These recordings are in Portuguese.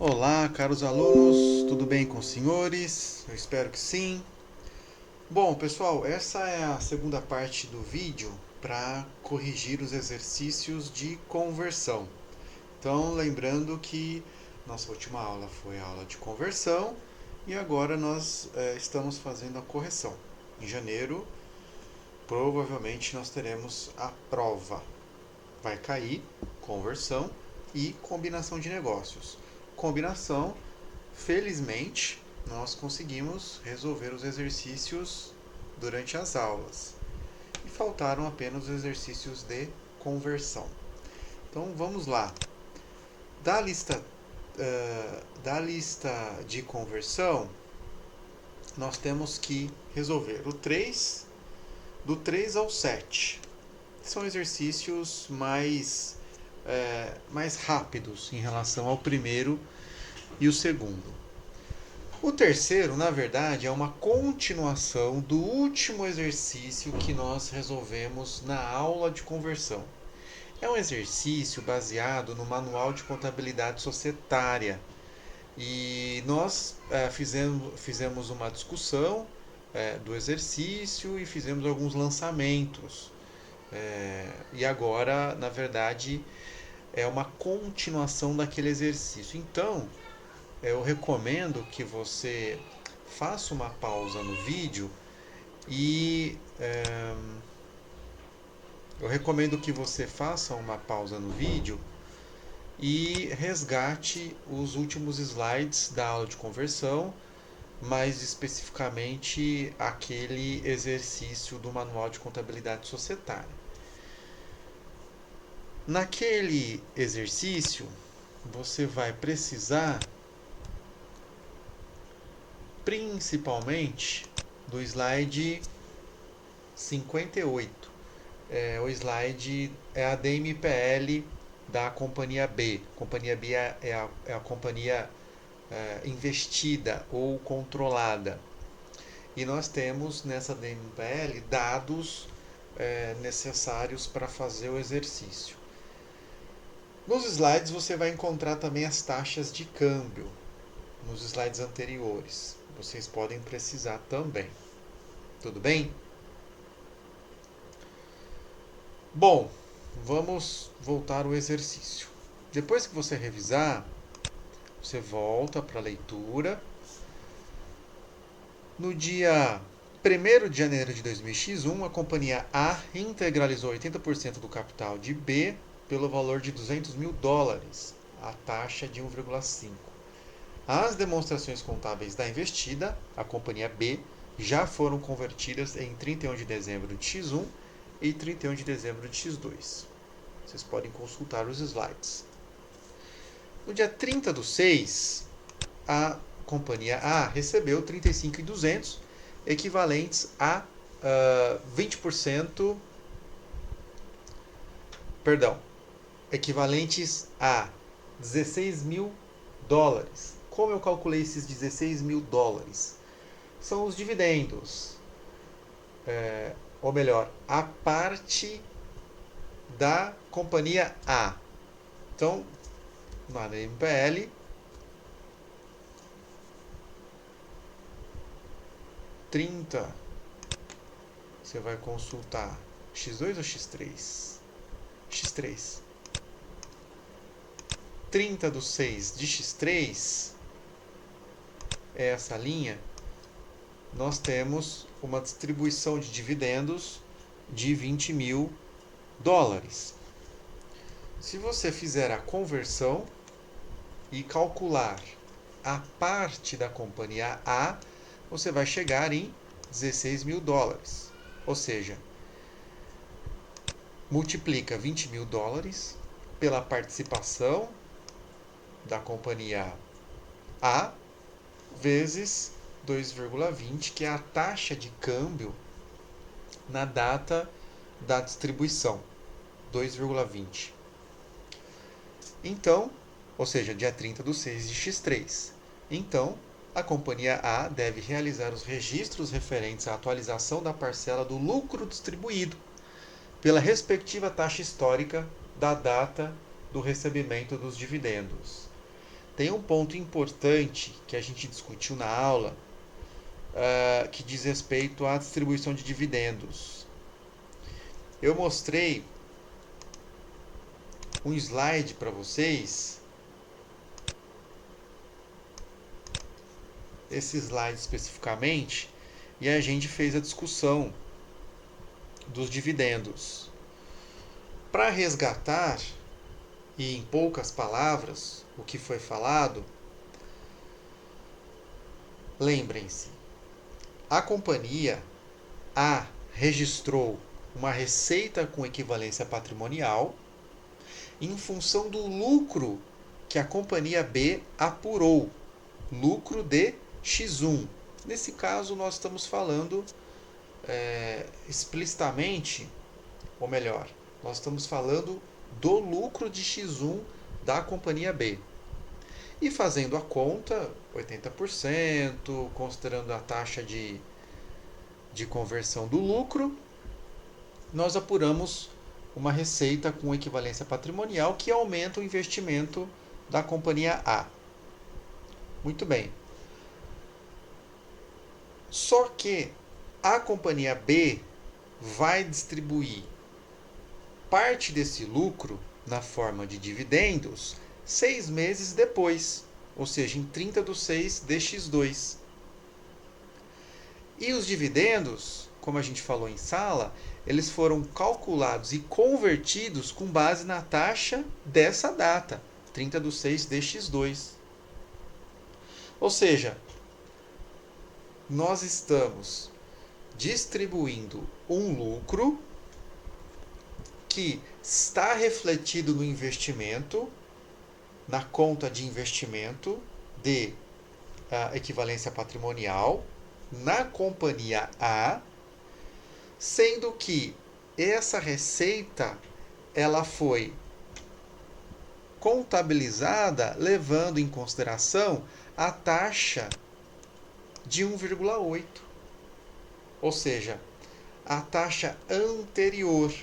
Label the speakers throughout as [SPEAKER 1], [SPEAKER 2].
[SPEAKER 1] Olá, caros alunos, tudo bem com os senhores? Eu espero que sim. Bom, pessoal, essa é a segunda parte do vídeo para corrigir os exercícios de conversão. Então, lembrando que nossa última aula foi a aula de conversão e agora nós estamos fazendo a correção. Em janeiro, provavelmente nós teremos a prova. Vai cair conversão e combinação de negócios. Combinação, felizmente, nós conseguimos resolver os exercícios durante as aulas. E faltaram apenas os exercícios de conversão. Então vamos lá. Da lista, da lista de conversão, nós temos que resolver o 3, do 3 ao 7. São exercícios mais rápidos em relação ao primeiro e o segundo. O terceiro, na verdade, é uma continuação do último exercício que nós resolvemos na aula de conversão. É um exercício baseado no Manual de Contabilidade Societária. E nós fizemos uma discussão do exercício e fizemos alguns lançamentos. E agora, na verdade, é uma continuação daquele exercício. Então, eu recomendo que você faça uma pausa no vídeo e eu recomendo que você faça uma pausa no vídeo e resgate os últimos slides da aula de conversão, mais especificamente aquele exercício do Manual de Contabilidade Societária. Naquele exercício, você vai precisar principalmente do slide 58. O slide é a DMPL da Companhia B. Companhia B é a companhia investida ou controlada. E nós temos nessa DMPL dados necessários para fazer o exercício. Nos slides você vai encontrar também as taxas de câmbio, nos slides anteriores. Vocês podem precisar também. Tudo bem? Bom, vamos voltar ao exercício. Depois que você revisar, você volta para a leitura. No dia 1º de janeiro de 2000x1, a companhia A integralizou 80% do capital de B pelo valor de $200 mil, a taxa de 1,5. As demonstrações contábeis da investida, a companhia B, já foram convertidas em 31 de dezembro de X1 e 31 de dezembro de X2. Vocês podem consultar os slides. No dia 30/6, a companhia A recebeu 35.200, equivalentes a 20%, equivalentes a $16 mil. Como eu calculei esses $16 mil? São os dividendos, ou melhor, a parte da companhia A. Então, na MPL, você vai consultar X2 ou X3? X3. 30/6 de X3 é essa linha. Nós temos uma distribuição de dividendos de $20 mil. Se você fizer a conversão e calcular a parte da companhia A, você vai chegar em $16 mil. Ou seja, multiplica $20 mil pela participação da companhia A vezes 2,20, que é a taxa de câmbio na data da distribuição, 2,20. Então, ou seja, dia 30/6 de X3. Então, a companhia A deve realizar os registros referentes à atualização da parcela do lucro distribuído pela respectiva taxa histórica da data do recebimento dos dividendos, tem um ponto importante que a gente discutiu na aula, que diz respeito à distribuição de dividendos. Eu mostrei um slide para vocês, esse slide especificamente, e a gente fez a discussão dos dividendos. Para resgatar, e em poucas palavras, o que foi falado, lembrem-se, a companhia A registrou uma receita com equivalência patrimonial em função do lucro que a companhia B apurou, lucro de X1. Nesse caso, nós estamos falando explicitamente, ou melhor, nós estamos falando do lucro de X1 da companhia B. E fazendo a conta, 80%, considerando a taxa de conversão do lucro, nós apuramos uma receita com equivalência patrimonial que aumenta o investimento da companhia A. Muito bem. Só que a companhia B vai distribuir parte desse lucro na forma de dividendos 6 meses depois, ou seja, em 30/6 de X2. E os dividendos, como a gente falou em sala, eles foram calculados e convertidos com base na taxa dessa data, 30/6 de X2. Ou seja, nós estamos distribuindo um lucro que está refletido no investimento, na conta de investimento de equivalência patrimonial, na companhia A, sendo que essa receita ela foi contabilizada levando em consideração a taxa de 1,8, ou seja, a taxa anterior.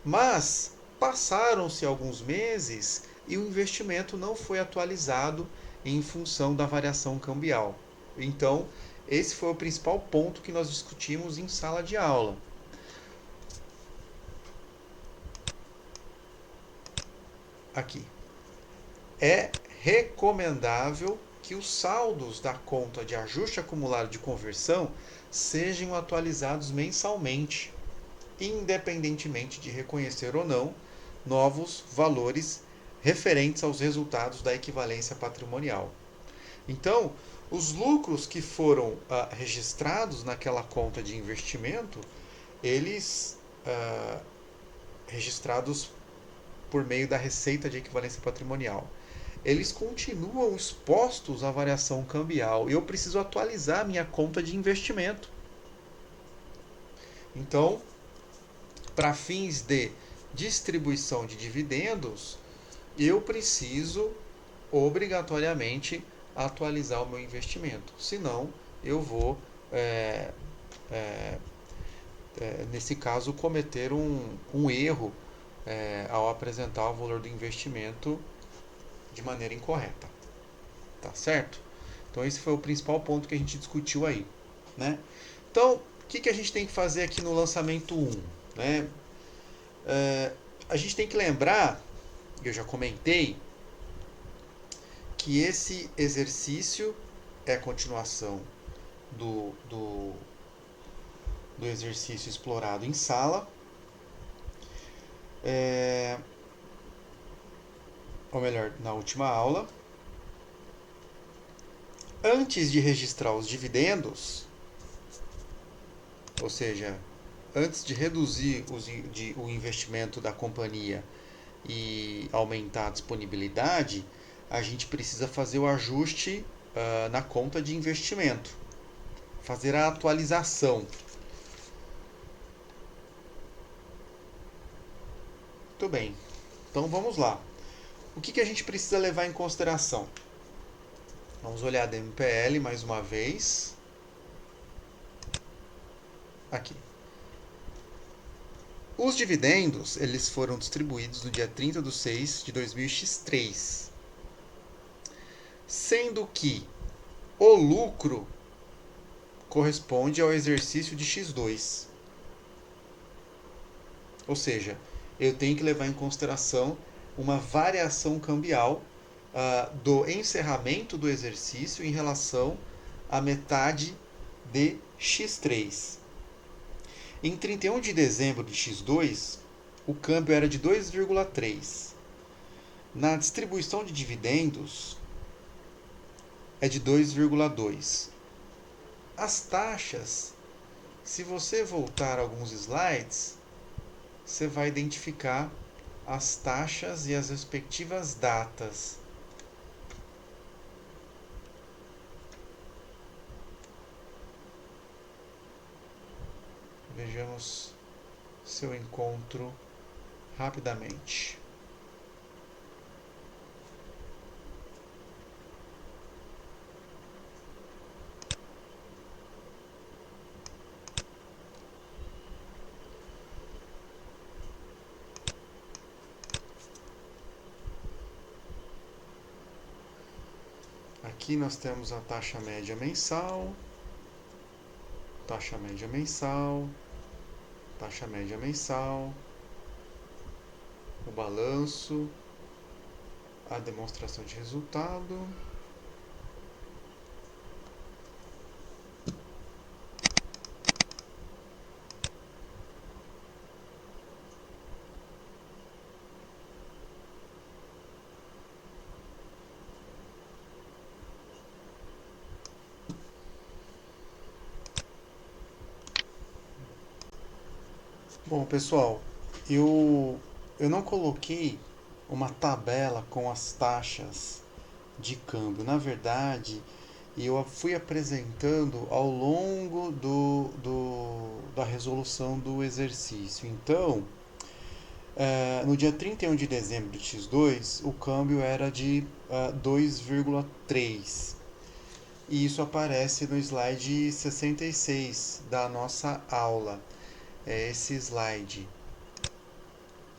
[SPEAKER 1] Mas passaram-se alguns meses e o investimento não foi atualizado em função da variação cambial. Então, esse foi o principal ponto que nós discutimos em sala de aula. Aqui. É recomendável que os saldos da conta de ajuste acumulado de conversão sejam atualizados mensalmente, independentemente de reconhecer ou não novos valores referentes aos resultados da equivalência patrimonial. Então, os lucros que foram registrados naquela conta de investimento, eles registrados por meio da receita de equivalência patrimonial, eles continuam expostos à variação cambial e eu preciso atualizar a minha conta de investimento. Então, para fins de distribuição de dividendos, eu preciso obrigatoriamente atualizar o meu investimento. Senão, eu vou, nesse caso, cometer um erro ao apresentar o valor do investimento de maneira incorreta. Tá certo? Então, esse foi o principal ponto que a gente discutiu aí, né? Então, o que a gente tem que fazer aqui no lançamento 1? Né? A gente tem que lembrar, eu já comentei, que esse exercício é a continuação do exercício explorado em sala. Ou melhor, na última aula. Antes de registrar os dividendos, ou seja, antes de reduzir o investimento da companhia e aumentar a disponibilidade, a gente precisa fazer o ajuste na conta de investimento, fazer a atualização. Muito bem, então vamos lá. O que a gente precisa levar em consideração? Vamos olhar a DMPL mais uma vez. Aqui. Os dividendos, eles foram distribuídos no dia 30/6 de 2000X3. sendo que o lucro corresponde ao exercício de x2. Ou seja, eu tenho que levar em consideração uma variação cambial do encerramento do exercício em relação à metade de x3. Em 31 de dezembro de x2, o câmbio era de 2,3. Na distribuição de dividendos, é de 2,2. As taxas, se você voltar alguns slides, você vai identificar as taxas e as respectivas datas. Vejamos se eu encontro rapidamente. Aqui nós temos a taxa média mensal, taxa média mensal, taxa média mensal, o balanço, a demonstração de resultado. Bom, pessoal, eu não coloquei uma tabela com as taxas de câmbio. Na verdade, eu fui apresentando ao longo da resolução do exercício. Então, no dia 31 de dezembro de X2, o câmbio era de 2,3. E isso aparece no slide 66 da nossa aula. É esse slide.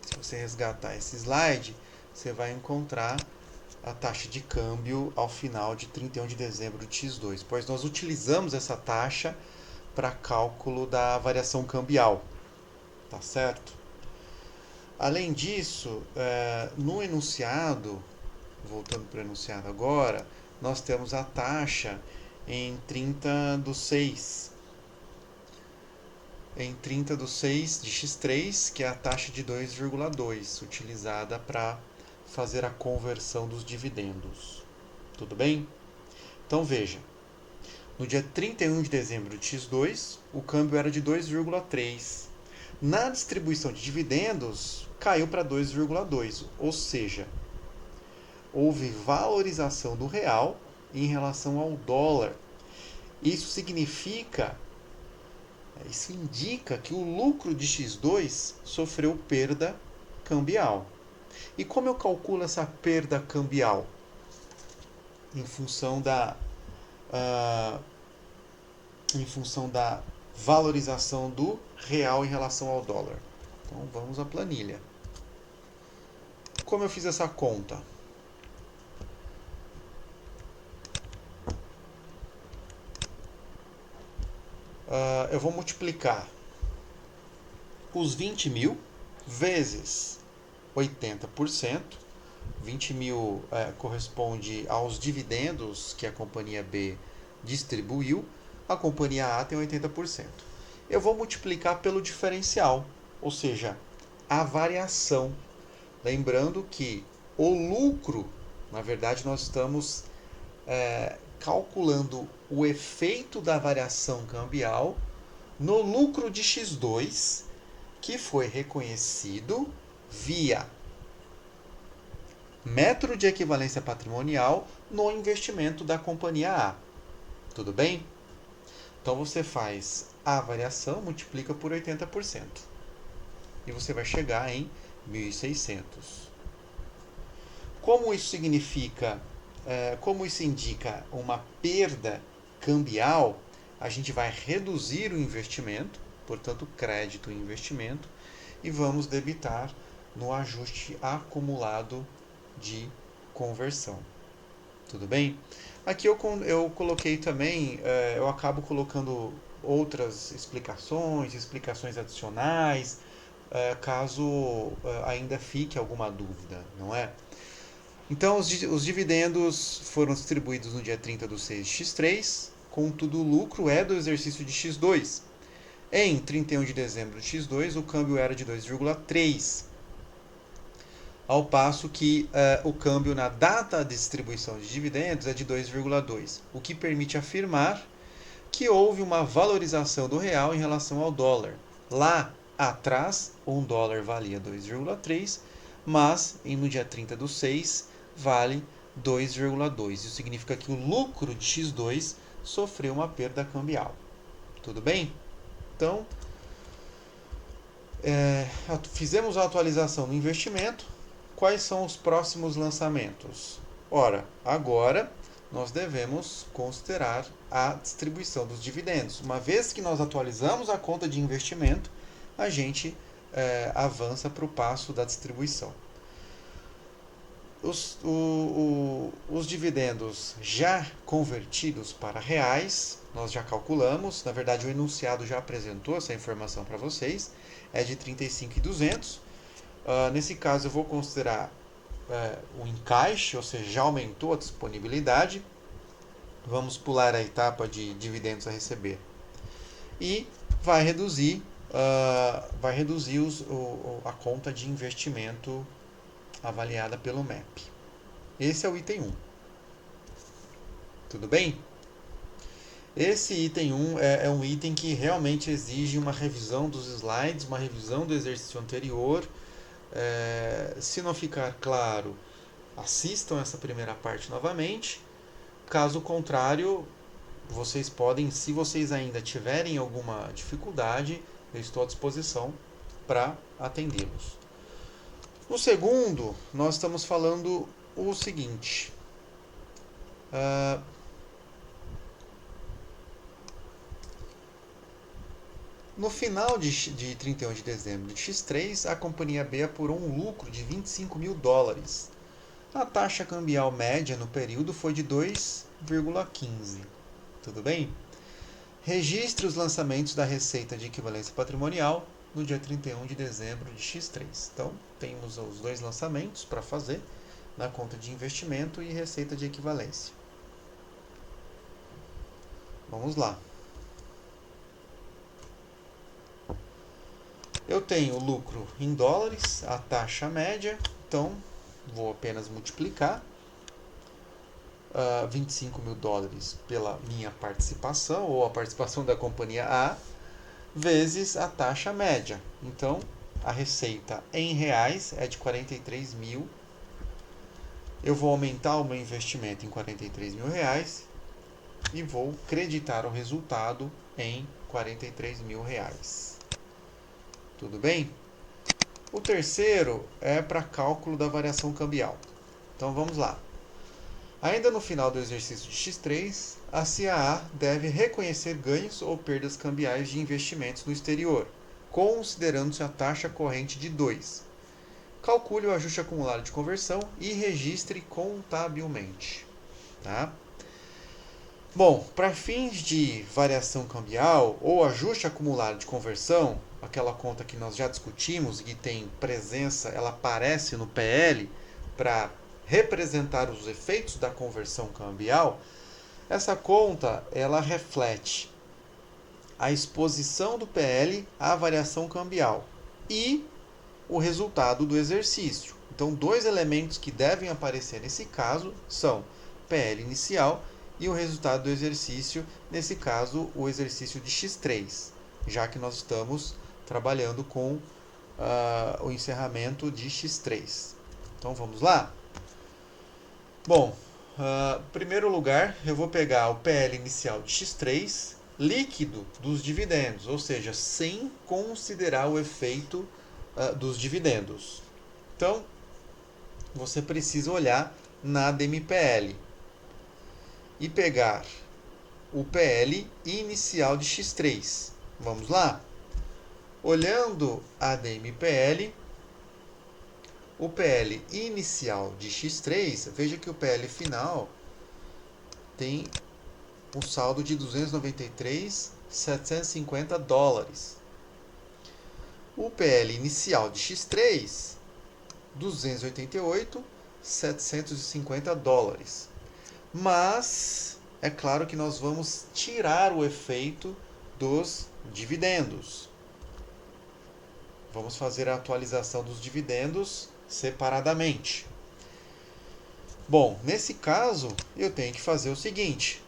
[SPEAKER 1] Se você resgatar esse slide, você vai encontrar a taxa de câmbio ao final de 31 de dezembro de X2, pois nós utilizamos essa taxa para cálculo da variação cambial, tá certo? Além disso, no enunciado, voltando para o enunciado agora, nós temos a taxa em 30/6, em 30/6 de x3, que é a taxa de 2,2, utilizada para fazer a conversão dos dividendos. Tudo bem? Então veja, no dia 31 de dezembro de x2, o câmbio era de 2,3. Na distribuição de dividendos, caiu para 2,2, ou seja, houve valorização do real em relação ao dólar. Isso indica que o lucro de x2 sofreu perda cambial. E como eu calculo essa perda cambial? Em função da valorização do real em relação ao dólar. Então vamos à planilha. Como eu fiz essa conta? Eu vou multiplicar os 20 mil vezes 80%. 20 mil corresponde aos dividendos que a companhia B distribuiu. A companhia A tem 80%. Eu vou multiplicar pelo diferencial, ou seja, a variação. Lembrando que o lucro, na verdade, nós estamos calculando o efeito da variação cambial no lucro de x2, que foi reconhecido via método de equivalência patrimonial no investimento da companhia A. Tudo bem? Então você faz a variação, multiplica por 80%. E você vai chegar em 1.600. Como isso indica uma perda cambial, a gente vai reduzir o investimento, portanto, crédito e investimento, e vamos debitar no ajuste acumulado de conversão. Tudo bem? Aqui eu coloquei também, eu acabo colocando outras explicações adicionais, caso ainda fique alguma dúvida, não é? Então, os dividendos foram distribuídos no dia 30 do 6 de X3, contudo, o lucro é do exercício de X2. Em 31 de dezembro de X2, o câmbio era de 2,3, ao passo que o câmbio na data de distribuição de dividendos é de 2,2, o que permite afirmar que houve uma valorização do real em relação ao dólar. Lá atrás, um dólar valia 2,3, mas no dia 30 do 6 vale 2,2. Isso significa que o lucro de X2 sofreu uma perda cambial. Tudo bem? Então, fizemos a atualização do investimento. Quais são os próximos lançamentos? Ora, agora nós devemos considerar a distribuição dos dividendos. Uma vez que nós atualizamos a conta de investimento, a gente avança para o passo da distribuição. Os dividendos já convertidos para reais, nós já calculamos, na verdade o enunciado já apresentou essa informação para vocês, é de 35.200. Nesse caso eu vou considerar o encaixe, ou seja, já aumentou a disponibilidade. Vamos pular a etapa de dividendos a receber. E vai reduzir, a conta de investimento avaliada pelo MEP. Esse é o item 1. Tudo bem? Esse item 1 é um item que realmente exige uma revisão dos slides, uma revisão do exercício anterior. Se não ficar claro, assistam essa primeira parte novamente. Caso contrário, vocês podem, se vocês ainda tiverem alguma dificuldade, eu estou à disposição para atendê-los. No segundo, nós estamos falando o seguinte. No final de 31 de dezembro de X3, a companhia B apurou um lucro de $25.000. A taxa cambial média no período foi de 2,15. Tudo bem? Registre os lançamentos da receita de equivalência patrimonial no dia 31 de dezembro de X3. Então, temos os dois lançamentos para fazer na conta de investimento e receita de equivalência. Vamos lá. Eu tenho lucro em dólares, a taxa média, então vou apenas multiplicar $25.000 pela minha participação, ou a participação da companhia A, vezes a taxa média. Então, a receita em reais é de 43.000. Eu vou aumentar o meu investimento em R$43.000 e vou creditar o resultado em R$43.000. Tudo bem? O terceiro é para cálculo da variação cambial. Então vamos lá. Ainda no final do exercício de X3, a CAA deve reconhecer ganhos ou perdas cambiais de investimentos no exterior, considerando-se a taxa corrente de 2. Calcule o ajuste acumulado de conversão e registre contabilmente. Tá? Bom, para fins de variação cambial ou ajuste acumulado de conversão, aquela conta que nós já discutimos e que tem presença, ela aparece no PL para representar os efeitos da conversão cambial. Essa conta, ela reflete a exposição do PL à variação cambial e o resultado do exercício. Então, dois elementos que devem aparecer nesse caso são PL inicial e o resultado do exercício, nesse caso, o exercício de X3, já que nós estamos trabalhando com o encerramento de X3. Então, vamos lá? Bom, em primeiro lugar, eu vou pegar o PL inicial de X3, líquido dos dividendos, ou seja, sem considerar o efeito dos dividendos. Então, você precisa olhar na DMPL e pegar o PL inicial de X3. Vamos lá? Olhando a DMPL, o PL inicial de X3, veja que o PL final tem um saldo de 293.750 dólares. O PL inicial de X3, 288.750 dólares. Mas é claro que nós vamos tirar o efeito dos dividendos. Vamos fazer a atualização dos dividendos separadamente. Bom, nesse caso, eu tenho que fazer o seguinte: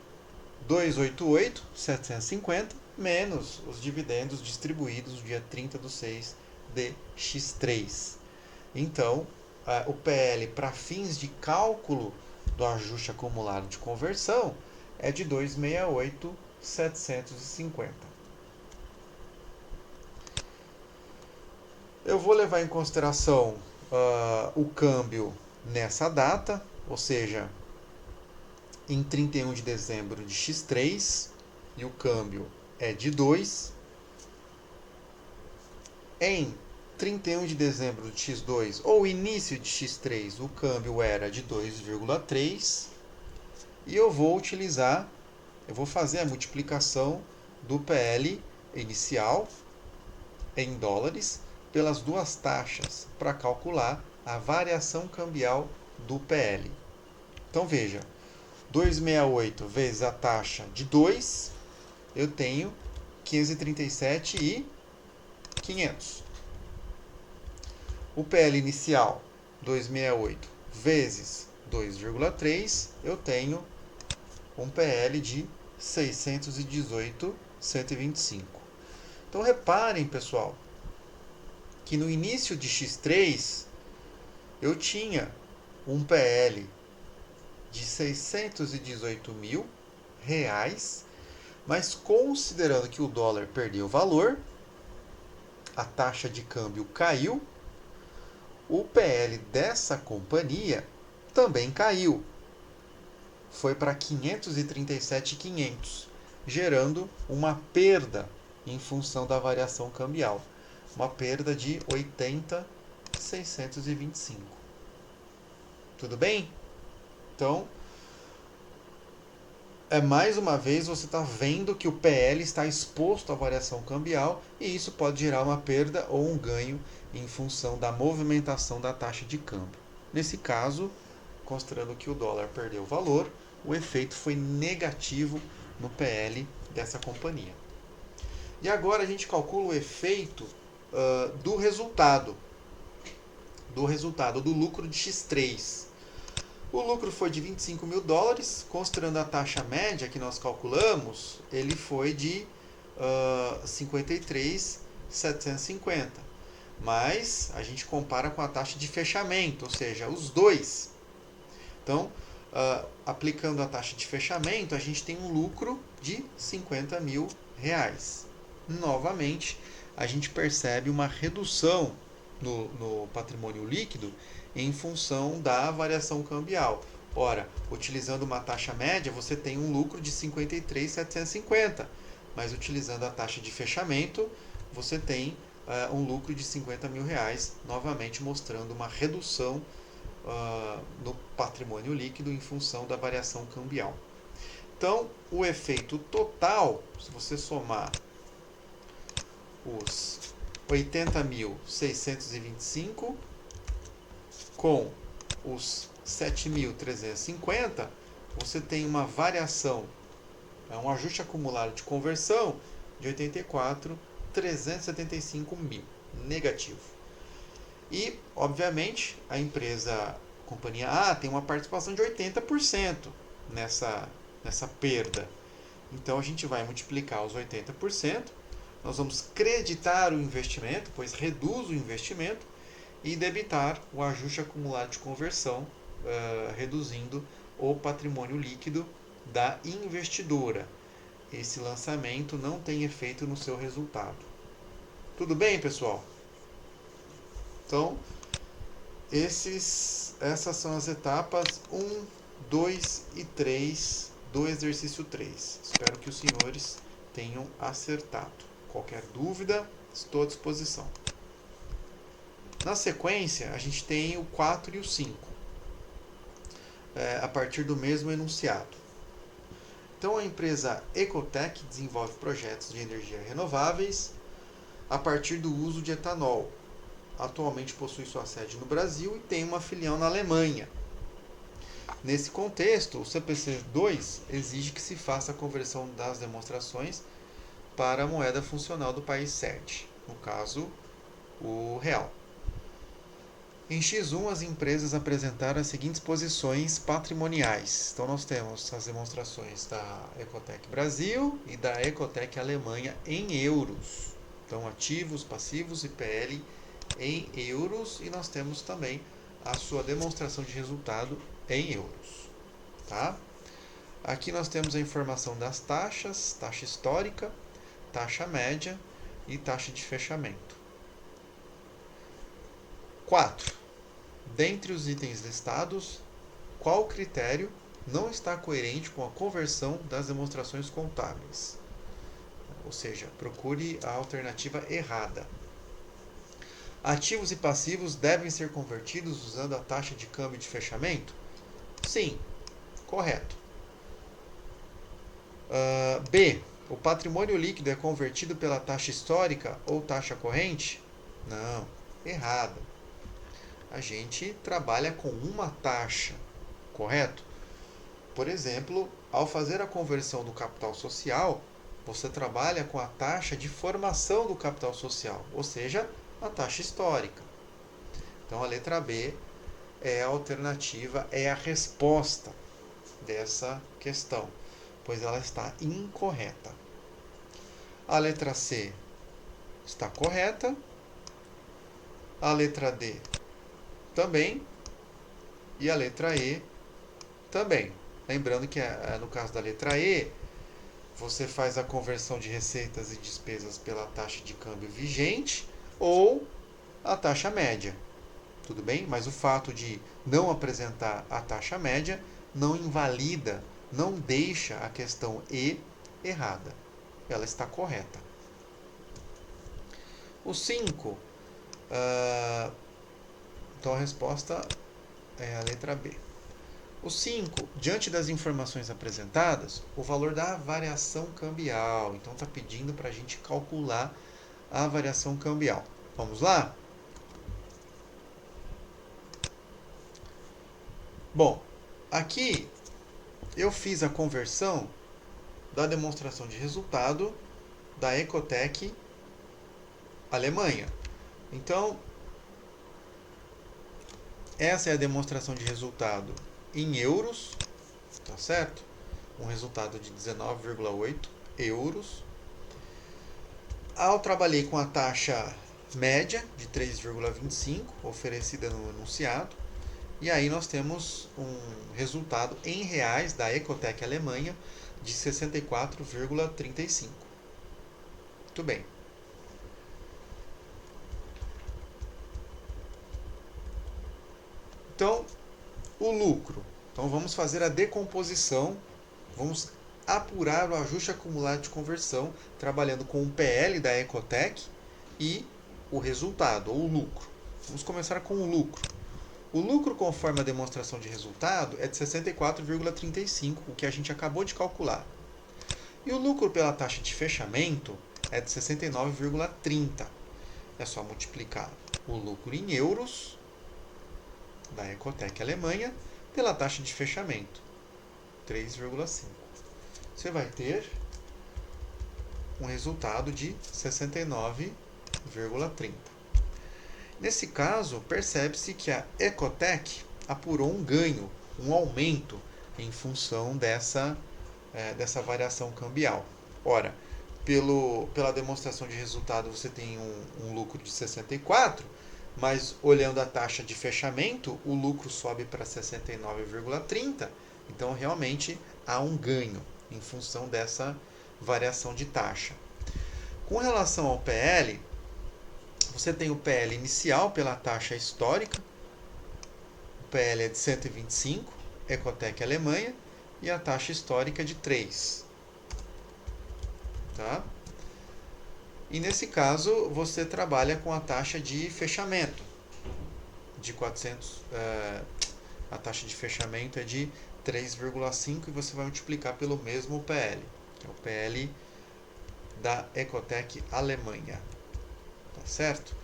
[SPEAKER 1] 288.750 menos os dividendos distribuídos no dia 30/6 de X3. Então, o PL para fins de cálculo do ajuste acumulado de conversão é de 268.750. Eu vou levar em consideração o câmbio nessa data, ou seja, em 31 de dezembro de X3, e o câmbio é de 2. Em 31 de dezembro de X2, ou início de X3, o câmbio era de 2,3. E eu vou fazer a multiplicação do PL inicial em dólares pelas duas taxas para calcular a variação cambial do PL. Então veja, 268 vezes a taxa de 2, eu tenho 537.500. O PL inicial, 268 vezes 2,3, eu tenho um PL de 618.125. Então reparem, pessoal, que no início de X3 eu tinha um PL de 618 mil reais, mas considerando que o dólar perdeu valor, a taxa de câmbio caiu, o PL dessa companhia também caiu. Foi para 537.500, gerando uma perda em função da variação cambial. Uma perda de 80.625. Tudo bem? Então, mais uma vez você está vendo que o PL está exposto à variação cambial e isso pode gerar uma perda ou um ganho em função da movimentação da taxa de câmbio. Nesse caso, considerando que o dólar perdeu valor, o efeito foi negativo no PL dessa companhia. E agora a gente calcula o efeito do resultado do lucro de X3. O lucro foi de 25 mil dólares, considerando a taxa média que nós calculamos, ele foi de 53.750. Mas a gente compara com a taxa de fechamento, ou seja, os dois. Então, aplicando a taxa de fechamento, a gente tem um lucro de 50 mil reais. Novamente, a gente percebe uma redução no patrimônio líquido em função da variação cambial. Ora, utilizando uma taxa média, você tem um lucro de 53.750, mas utilizando a taxa de fechamento, você tem um lucro de 50 mil reais, novamente mostrando uma redução no patrimônio líquido em função da variação cambial. Então, o efeito total, se você somar os 80.625 com os 7.350, você tem uma variação, um ajuste acumulado de conversão de 84.375 mil, negativo. E, obviamente, a companhia A tem uma participação de 80% nessa perda. Então, a gente vai multiplicar os 80%, nós vamos creditar o investimento, pois reduz o investimento, e debitar o ajuste acumulado de conversão, reduzindo o patrimônio líquido da investidora. Esse lançamento não tem efeito no seu resultado. Tudo bem, pessoal? Então, essas são as etapas 1, 2 e 3 do exercício 3. Espero que os senhores tenham acertado. Qualquer dúvida, estou à disposição. Na sequência, a gente tem o 4 e o 5, a partir do mesmo enunciado. Então a empresa Ecotec desenvolve projetos de energia renováveis a partir do uso de etanol. Atualmente possui sua sede no Brasil e tem uma filial na Alemanha. Nesse contexto, o CPC-2 exige que se faça a conversão das demonstrações para a moeda funcional do país sede, no caso, o real. Em X1, as empresas apresentaram as seguintes posições patrimoniais. Então, nós temos as demonstrações da Ecotec Brasil e da Ecotec Alemanha em euros. Então, ativos, passivos e PL em euros. E nós temos também a sua demonstração de resultado em euros. Tá? Aqui nós temos a informação das taxas, taxa histórica, taxa média e taxa de fechamento. 4. Dentre os itens listados, qual critério não está coerente com a conversão das demonstrações contábeis? Ou seja, procure a alternativa errada. Ativos e passivos devem ser convertidos usando a taxa de câmbio de fechamento? Sim, correto. B. O patrimônio líquido é convertido pela taxa histórica ou taxa corrente? Não, errado. A gente trabalha com uma taxa, correto? Por exemplo, ao fazer a conversão do capital social, você trabalha com a taxa de formação do capital social, ou seja, a taxa histórica. Então a letra B é a alternativa, é a resposta dessa questão, pois ela está incorreta. A letra C está correta. A letra D também. E a letra E também. Lembrando que no caso da letra E, você faz a conversão de receitas e despesas pela taxa de câmbio vigente ou a taxa média. Tudo bem? Mas o fato de não apresentar a taxa média não invalida, não deixa a questão E errada. Ela está correta. O 5. Então a resposta é a letra B. O 5, diante das informações apresentadas, o valor da variação cambial. Então está pedindo para a gente calcular a variação cambial. Vamos lá? Bom, aqui eu fiz a conversão da demonstração de resultado da Ecotec Alemanha. Então, essa é a demonstração de resultado em euros, tá certo? Um resultado de 19,8 euros. Trabalhei com a taxa média de 3,25 oferecida no enunciado. E aí nós temos um resultado em reais da Ecotec Alemanha de 64,35. Muito bem. Então, o lucro. Então vamos fazer a decomposição, vamos apurar o ajuste acumulado de conversão, trabalhando com o PL da Ecotec e o resultado, ou o lucro. Vamos começar com o lucro. O lucro, conforme a demonstração de resultado, é de 64,35, o que a gente acabou de calcular. E o lucro pela taxa de fechamento é de 69,30. É só multiplicar o lucro em euros da Ecotec Alemanha pela taxa de fechamento, 3,5. Você vai ter um resultado de 69,30. Nesse caso, percebe-se que a Ecotec apurou um ganho, um aumento em função dessa variação cambial. Ora, pela demonstração de resultado você tem um lucro de 64, mas olhando a taxa de fechamento, o lucro sobe para 69,30, então realmente há um ganho em função dessa variação de taxa. Com relação ao PL, você tem o PL inicial pela taxa histórica, o PL é de 125, Ecotec Alemanha, e a taxa histórica de 3. Tá? E nesse caso, você trabalha com a taxa de fechamento de 400. A taxa de fechamento é de 3,5 e você vai multiplicar pelo mesmo PL, que é o PL da Ecotec Alemanha, tá certo?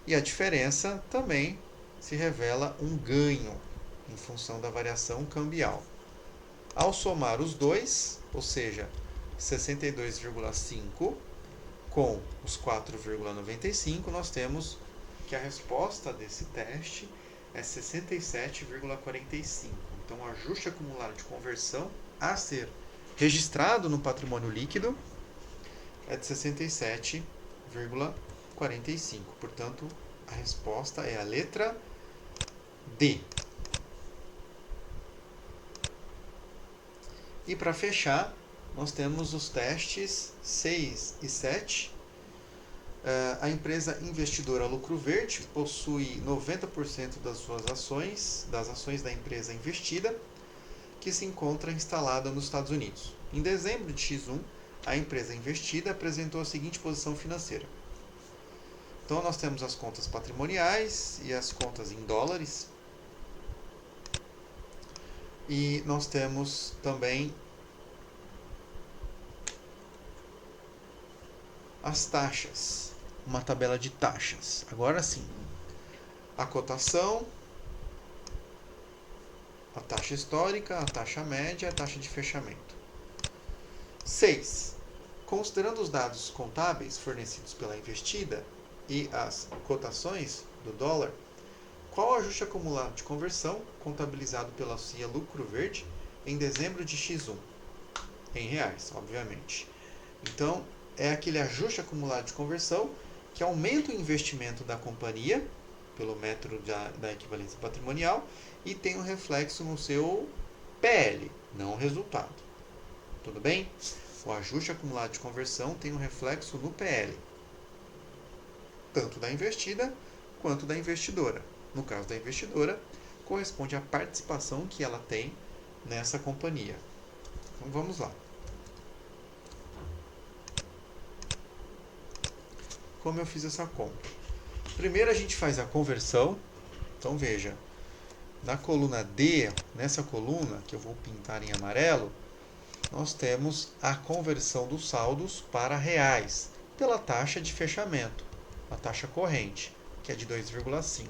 [SPEAKER 1] E a diferença também se revela um ganho em função da variação cambial. Ao somar os dois, ou seja, 62,5 com os 4,95, nós temos que a resposta desse teste é 67,45. Então, o ajuste acumulado de conversão a ser registrado no patrimônio líquido é de 67,45. Portanto, a resposta é a letra D. E para fechar, nós temos os testes 6 e 7. A empresa investidora Lucro Verde possui 90% das suas ações, das ações da empresa investida, que se encontra instalada nos Estados Unidos. Em dezembro de X1, a empresa investida apresentou a seguinte posição financeira. Então, nós temos as contas patrimoniais e as contas em dólares. E nós temos também as taxas, uma tabela de taxas. Agora sim, a cotação, a taxa histórica, a taxa média, a taxa de fechamento. 6. Considerando os dados contábeis fornecidos pela investida e as cotações do dólar, qual o ajuste acumulado de conversão contabilizado pela CIA Lucro Verde em dezembro de X1? Em reais, obviamente. Então, é aquele ajuste acumulado de conversão que aumenta o investimento da companhia, pelo método da equivalência patrimonial, e tem um reflexo no seu PL, não o resultado. Tudo bem? O ajuste acumulado de conversão tem um reflexo no PL, tanto da investida quanto da investidora. No caso da investidora, corresponde à participação que ela tem nessa companhia. Então vamos lá. Como eu fiz essa conta? Primeiro a gente faz a conversão. Então veja, na coluna D, nessa coluna que eu vou pintar em amarelo, nós temos a conversão dos saldos para reais, pela taxa de fechamento, a taxa corrente, que é de 2,5.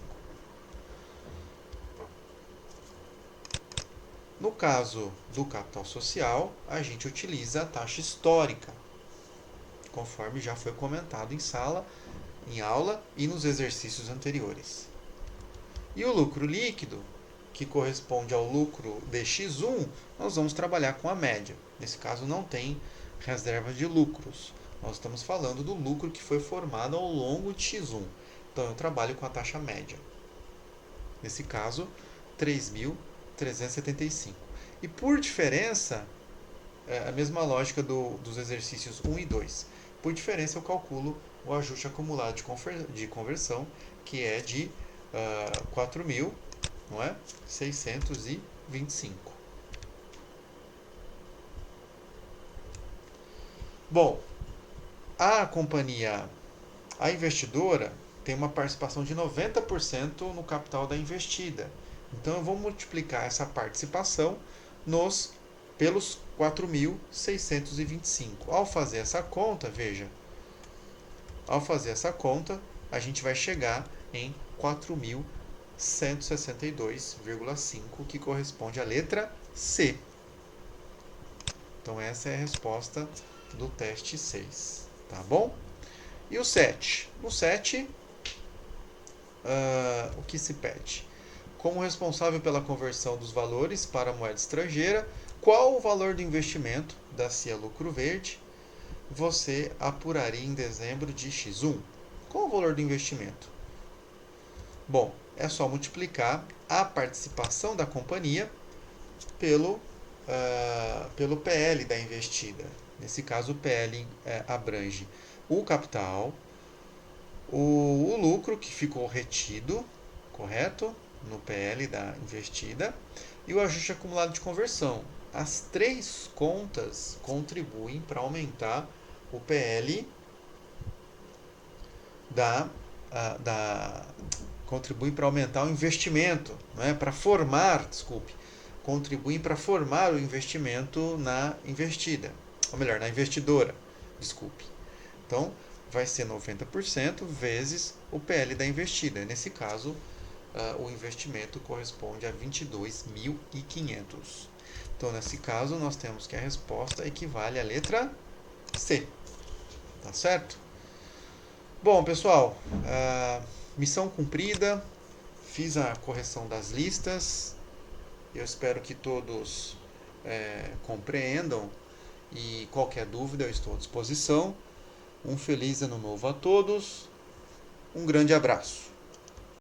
[SPEAKER 1] No caso do capital social, a gente utiliza a taxa histórica, conforme já foi comentado em aula e nos exercícios anteriores. E o lucro líquido, que corresponde ao lucro de X1, nós vamos trabalhar com a média. Nesse caso não tem reserva de lucros. Nós estamos falando do lucro que foi formado ao longo de X1. Então eu trabalho com a taxa média. Nesse caso, 3.375. E por diferença, é a mesma lógica dos exercícios 1 e 2. Por diferença, eu calculo o ajuste acumulado de conversão, que é de 4.000, não é? 625. Bom, a investidora tem uma participação de 90% no capital da investida. Então eu vou multiplicar essa participação pelos 4.625. Ao fazer essa conta, veja, a gente vai chegar em 4.162,5, que corresponde à letra C. Então essa é a resposta do teste 6, tá bom? E o 7? No 7, o que se pede? Como responsável pela conversão dos valores para a moeda estrangeira, qual o valor do investimento da CIA Lucro Verde você apuraria em dezembro de X1? Qual o valor do investimento? Bom, é só multiplicar a participação da companhia pelo PL da investida. Nesse caso, o PL abrange o capital, o lucro que ficou retido, correto? No PL da investida, e o ajuste acumulado de conversão. As três contas contribuem para aumentar o PL contribui para aumentar o investimento, para formar contribuem para formar o investimento na investida, ou melhor, na investidora, desculpe. Então, vai ser 90% vezes o PL da investida. Nesse caso, o investimento corresponde a 22.500. Então, nesse caso, nós temos que a resposta equivale à letra C. Tá certo? Bom, pessoal, missão cumprida. Fiz a correção das listas. Eu espero que todos compreendam. E qualquer dúvida, eu estou à disposição. Um feliz ano novo a todos. Um grande abraço.